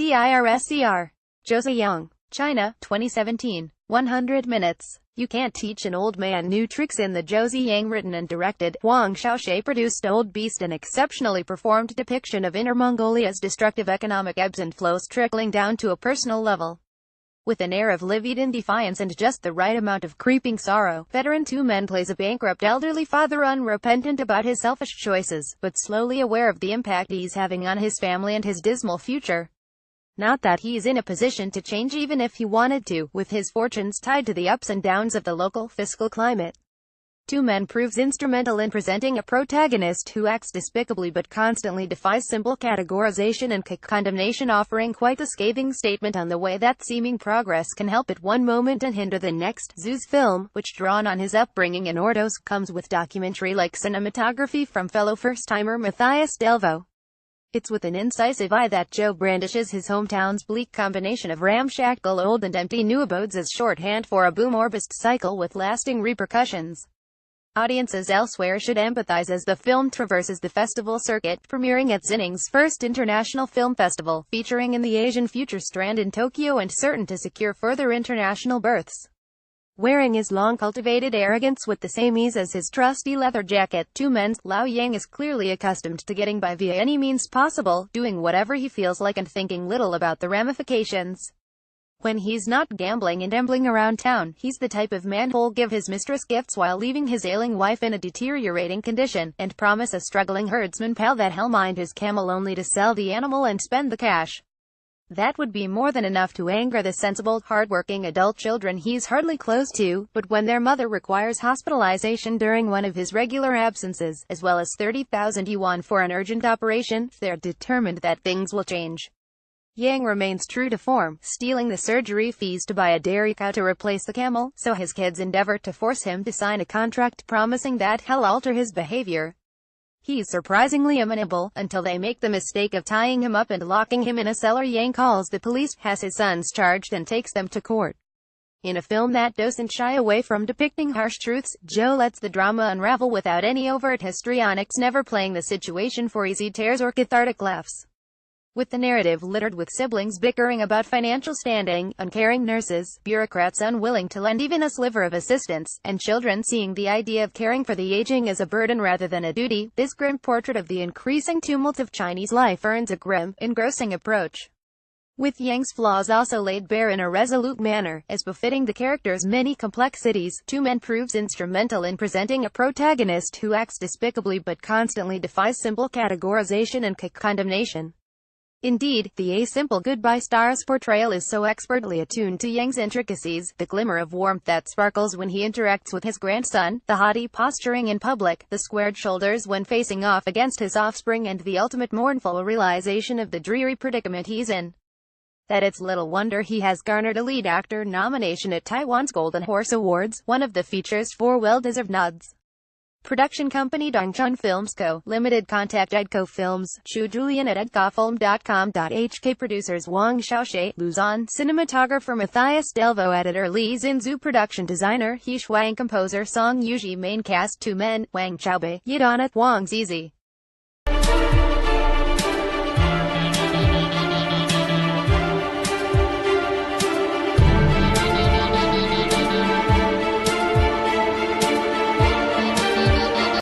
Dirscr. Zhou Ziyang, China, 2017. 100 minutes. You can't teach an old man new tricks. In the Zhou Ziyang written and directed, Wang Xiaoshe produced Old Beast, an exceptionally performed depiction of Inner Mongolia's destructive economic ebbs and flows trickling down to a personal level. With an air of livid defiance and just the right amount of creeping sorrow, veteran Two Men plays a bankrupt elderly father unrepentant about his selfish choices, but slowly aware of the impact he's having on his family and his dismal future. Not that he's in a position to change even if he wanted to, with his fortunes tied to the ups and downs of the local fiscal climate. Two Men proves instrumental in presenting a protagonist who acts despicably but constantly defies simple categorization and condemnation, offering quite a scathing statement on the way that seeming progress can help at one moment and hinder the next. Zhu's film, which drawn on his upbringing in Ordos, comes with documentary-like cinematography from fellow first-timer Matthias Delvaux. It's with an incisive eye that Zhou brandishes his hometown's bleak combination of ramshackle old and empty new abodes as shorthand for a boom or bust cycle with lasting repercussions. Audiences elsewhere should empathize as the film traverses the festival circuit, premiering at Xinning's first international film festival, featuring in the Asian Future Strand in Tokyo and certain to secure further international berths. Wearing his long-cultivated arrogance with the same ease as his trusty leather jacket, Two Men's Lao Yang is clearly accustomed to getting by via any means possible, doing whatever he feels like and thinking little about the ramifications. When he's not gambling and ambling around town, he's the type of man who'll give his mistress gifts while leaving his ailing wife in a deteriorating condition, and promise a struggling herdsman pal that he'll mind his camel only to sell the animal and spend the cash. That would be more than enough to anger the sensible, hard-working adult children he's hardly close to, but when their mother requires hospitalization during one of his regular absences, as well as 30,000 yuan for an urgent operation, they're determined that things will change. Yang remains true to form, stealing the surgery fees to buy a dairy cow to replace the camel, so his kids endeavor to force him to sign a contract promising that he'll alter his behavior. He's surprisingly amenable, until they make the mistake of tying him up and locking him in a cellar. Yang calls the police, has his sons charged and takes them to court. In a film that doesn't shy away from depicting harsh truths, Zhou lets the drama unravel without any overt histrionics, never playing the situation for easy tears or cathartic laughs. With the narrative littered with siblings bickering about financial standing, uncaring nurses, bureaucrats unwilling to lend even a sliver of assistance, and children seeing the idea of caring for the aging as a burden rather than a duty, this grim portrait of the increasing tumult of Chinese life earns a grim, engrossing approach. With Yang's flaws also laid bare in a resolute manner, as befitting the character's many complexities, Two Men proves instrumental in presenting a protagonist who acts despicably but constantly defies simple categorization and condemnation. Indeed, the asimple Goodbye Star's portrayal is so expertly attuned to Yang's intricacies, the glimmer of warmth that sparkles when he interacts with his grandson, the haughty posturing in public, the squared shoulders when facing off against his offspring, and the ultimate mournful realization of the dreary predicament he's in. That it's little wonder he has garnered a lead actor nomination at Taiwan's Golden Horse Awards, one of the feature's 4 well-deserved nods. Production company Dongchun Films Co. Limited. Contact Edco Films, Chu Julian at edcofilm.com.hk. Producers Wang Xiaoshe, Luzon. Cinematographer Matthias Delvaux. Editor Li Xinzu. Production designer He Shuang. Composer Song Yuji. Main cast Two Men, Wang Xiaobai, Yidana, Wang Zizi.